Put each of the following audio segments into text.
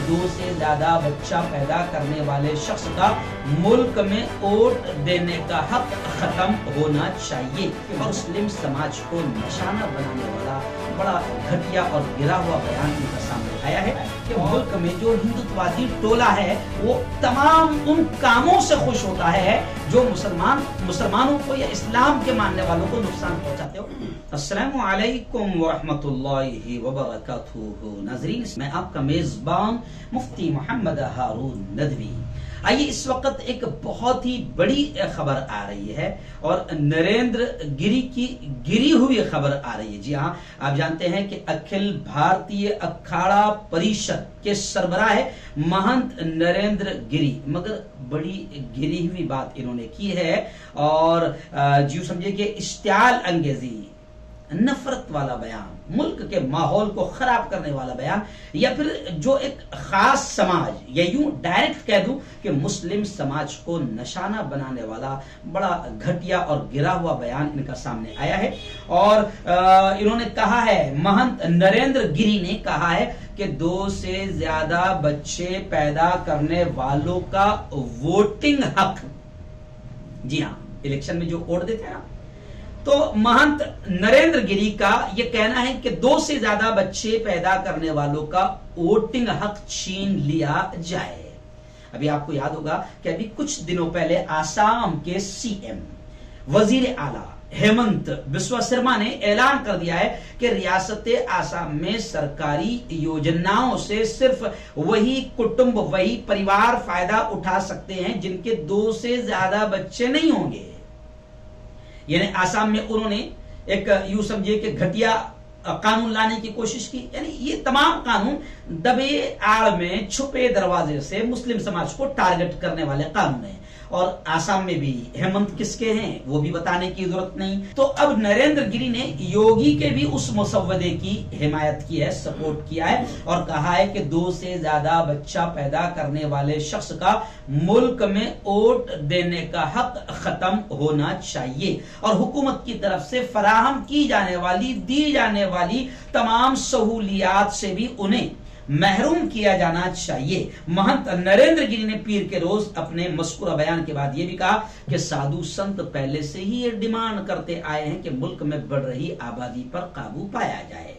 2 से ज्यादा बच्चा पैदा करने वाले शख्स का मुल्क में वोट देने का हक खत्म होना चाहिए। मुस्लिम समाज को निशाना बनाने वाला बड़ा घटिया और गिरा हुआ बयान इनका सामने आया है कि मुल्क में जो हिंदुत्ववादी टोला है वो तमाम उन कामों से खुश होता है जो मुसलमानों को या इस्लाम के मानने वालों को नुकसान पहुंचाते हो। अस्सलामु अलैकुम व रहमतुल्लाहि व बरकातुहू। नाज़रीन, मैं आपका मेजबान मुफ्ती मोहम्मद हारून नदवी। आइए, इस वक्त एक बहुत ही बड़ी खबर आ रही है और नरेंद्र गिरी की गिरी हुई खबर आ रही है। जी हाँ, आप जानते हैं कि अखिल भारतीय अखाड़ा परिषद के सरबराह है महंत नरेंद्र गिरी, मगर बड़ी गिरी हुई बात इन्होंने की है और जी समझिए कि इश्तियाल अंगेजी, नफरत वाला बयान, मुल्क के माहौल को खराब करने वाला बयान, या फिर जो एक खास समाज, या यूं डायरेक्ट कह दूं कि मुस्लिम समाज को निशाना बनाने वाला बड़ा घटिया और गिरा हुआ बयान इनका सामने आया है। और इन्होंने कहा है, महंत नरेंद्र गिरी ने कहा है कि 2 से ज्यादा बच्चे पैदा करने वालों का वोटिंग हक, जी हाँ, इलेक्शन में जो वोट देते हैं ना, तो महंत नरेंद्र गिरी का यह कहना है कि 2 से ज्यादा बच्चे पैदा करने वालों का वोटिंग हक छीन लिया जाए। अभी आपको याद होगा कि अभी कुछ दिनों पहले आसाम के सीएम वजीर आला हेमंत बिस्वा शर्मा ने ऐलान कर दिया है कि रियासत आसाम में सरकारी योजनाओं से सिर्फ वही कुटुंब, वही परिवार फायदा उठा सकते हैं जिनके 2 से ज्यादा बच्चे नहीं होंगे। यानी आसाम में उन्होंने एक यूं समझिए कि घटिया कानून लाने की कोशिश की। यानी ये तमाम कानून दबे आड़ में, छुपे दरवाजे से मुस्लिम समाज को टारगेट करने वाले कानून हैं। और आसाम में भी हेमंत किसके हैं वो भी बताने की जरूरत नहीं। तो अब नरेंद्र गिरी ने योगी के भी उस मसवदे की हिमायत की है, सपोर्ट किया है और कहा है कि 2 से ज्यादा बच्चा पैदा करने वाले शख्स का मुल्क में वोट देने का हक खत्म होना चाहिए और हुकूमत की तरफ से फराहम की जाने वाली, दी जाने वाली तमाम सहूलियात से भी उन्हें महरूम किया जाना चाहिए। महंत नरेंद्र गिरी ने पीर के रोज अपने मस्कुरा बयान के बाद यह भी कहा कि साधु संत पहले से ही ये डिमांड करते आए हैं कि मुल्क में बढ़ रही आबादी पर काबू पाया जाए।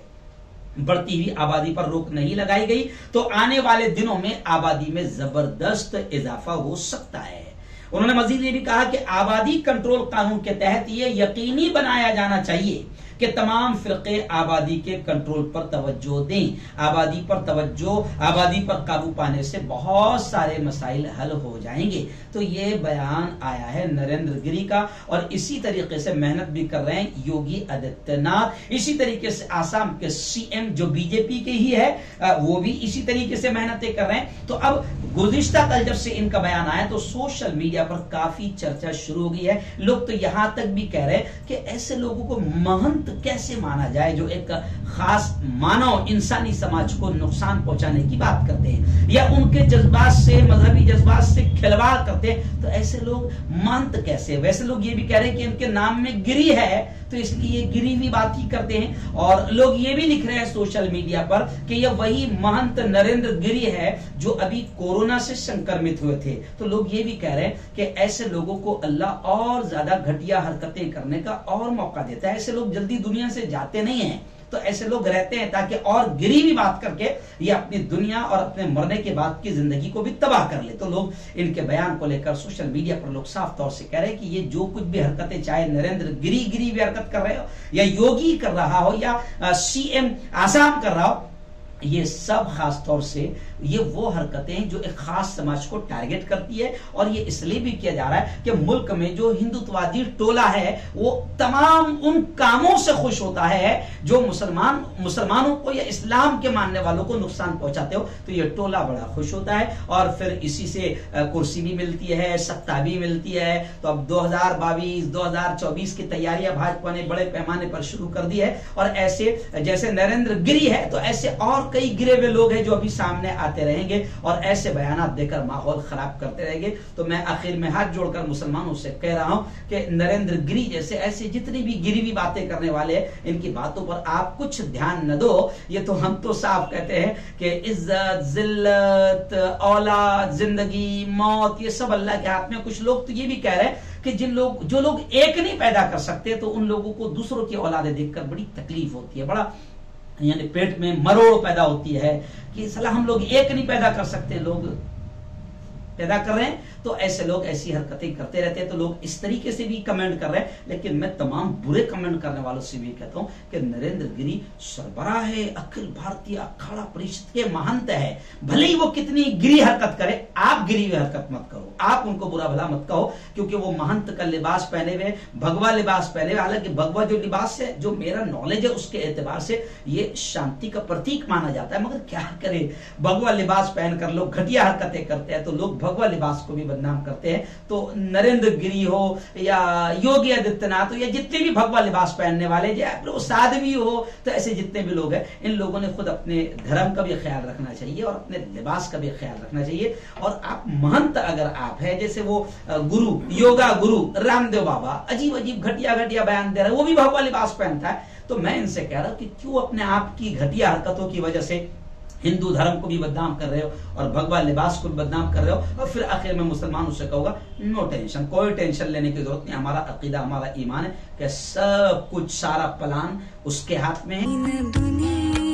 बढ़ती हुई आबादी पर रोक नहीं लगाई गई तो आने वाले दिनों में आबादी में जबरदस्त इजाफा हो सकता है। उन्होंने मजीद ये भी कहा कि आबादी कंट्रोल कानून के तहत ये यकीनी बनाया जाना चाहिए कि तमाम फिरके आबादी के कंट्रोल पर तवज्जो दें। आबादी पर तवज्जो, आबादी पर काबू पाने से बहुत सारे मसाइल हल हो जाएंगे। तो ये बयान आया है नरेंद्र गिरी का और इसी तरीके से मेहनत भी कर रहे हैं योगी आदित्यनाथ। इसी तरीके से आसाम के सीएम जो बीजेपी के ही है वो भी इसी तरीके से मेहनतें कर रहे हैं। तो अब गुज़िश्ता कल जब से इनका बयान आया तो सोशल मीडिया पर काफी चर्चा शुरू हो गई है। लोग तो यहां तक भी कह रहे हैं कि ऐसे लोगों को महंत कैसे माना जाए जो एक खास मानव इंसानी समाज को नुकसान पहुंचाने की बात करते हैं या उनके जज्बात से, मजहबी जज्बात से खिलवाड़ करते हैं। तो ऐसे लोग महंत कैसे? वैसे लोग ये भी कह रहे हैं कि इनके नाम में गिरी है तो इसलिए गिरी हुई बात ही करते हैं। और लोग ये भी लिख रहे हैं सोशल मीडिया पर कि यह वही महंत नरेंद्र गिरी है जो अभी कोरोना से संक्रमित हुए थे। तो लोग ये भी कह रहे हैं कि ऐसे लोगों को अल्लाह और ज्यादा घटिया हरकतें करने का और मौका देता है। ऐसे लोग जल्दी दुनिया से जाते नहीं हैं, तो ऐसे लोग रहते हैं ताकि और गिरी भी बात करके ये अपनी दुनिया और अपने मरने के बाद की जिंदगी को भी तबाह कर ले। तो लोग इनके बयान को लेकर सोशल मीडिया पर लोग साफ तौर से कह रहे हैं कि ये जो कुछ भी हरकतें, चाहे नरेंद्र गिरी भी हरकत कर रहे हो या योगी कर रहा हो या सीएम आसाम कर रहा हो, ये सब खास तौर से ये वो हरकतें जो एक खास समाज को टारगेट करती है। और ये इसलिए भी किया जा रहा है कि मुल्क में जो हिंदुत्ववादी टोला है वो तमाम उन कामों से खुश होता है जो मुसलमानों को या इस्लाम के मानने वालों को नुकसान पहुंचाते हो। तो ये टोला बड़ा खुश होता है और फिर इसी से कुर्सी भी मिलती है, सत्ता भी मिलती है। तो अब 2022-2024 की तैयारियां भाजपा ने बड़े पैमाने पर शुरू कर दी है और ऐसे जैसे नरेंद्र गिरी है तो ऐसे और कई गिरे हुए लोग हैं जो अभी सामने आ दिखाते रहेंगे और ऐसे बयान देकर माहौल खराब करते रहेंगे। तो मैं आखिर में हाथ जोड़कर मुसलमानों से कह रहा हूं कि नरेंद्र गिरी जैसे ऐसे जितनी भी गिरीवी बातें करने वाले हैं, इनकी बातों पर आप कुछ ध्यान न दो। ये तो हम तो साफ कहते हैं कि इज्जत, जिल्लत, औलाद, जिंदगी, मौत ये सब अल्लाह के हाथ में। कुछ लोग तो ये भी कह रहे हैं कि जो लोग एक नहीं पैदा कर सकते तो उन लोगों को दूसरों की औलादें देखकर बड़ी तकलीफ होती है, बड़ा यानी पेट में मरोड़ पैदा होती है कि सला हम लोग एक नहीं पैदा कर सकते, लोग पैदा कर रहे हैं। तो ऐसे लोग ऐसी हरकतें करते रहते हैं, तो लोग इस तरीके से भी कमेंट कर रहे हैं। लेकिन मैं तमाम बुरे कमेंट करने वालों से भी कहता हूं कि नरेंद्र गिरी सरबराह है, अखिल भारतीय अखाड़ा परिषद के महंत है। भले ही वो कितनी गिरी हरकत करे, आप गिरी हुई हरकत मत करो, आप उनको बुरा भला मत कहो, क्योंकि वो महंत का लिबास पहने हुए, भगवा लिबास पहने हुए। हालांकि भगवा जो लिबास है, जो मेरा नॉलेज है उसके एतबार से ये शांति का प्रतीक माना जाता है, मगर क्या करे, भगवा लिबास पहनकर लोग घटिया हरकतें करते हैं, तो लोग भगवा लिबास को भी बदनाम करते हैं। तो नरेंद्र गिरी हो या योगी आदित्यनाथ हो या जितने भी भगवा लिबास पहनने वाले, या साध्वी हो, तो ऐसे जितने भी लोग हैं, इन लोगों ने खुद अपने धर्म का भी ख्याल रखना चाहिए और अपने लिबास का भी ख्याल रखना चाहिए। और आप महंत अगर आप है, जैसे वो गुरु, योगा गुरु रामदेव बाबा अजीब अजीब घटिया घटिया बयान दे रहे हैं, वो भी भगवा लिबास पहनता है। तो मैं इनसे कह रहा हूं कि क्यों अपने आप की घटिया हरकतों की वजह से हिंदू धर्म को भी बदनाम कर रहे हो और भगवा लिबास को भी बदनाम कर रहे हो। और फिर आखिर में मुसलमानों से कहूंगा, नो टेंशन, कोई टेंशन लेने की जरूरत नहीं। हमारा अकीदा, हमारा ईमान है कि सब कुछ, सारा प्लान उसके हाथ में है।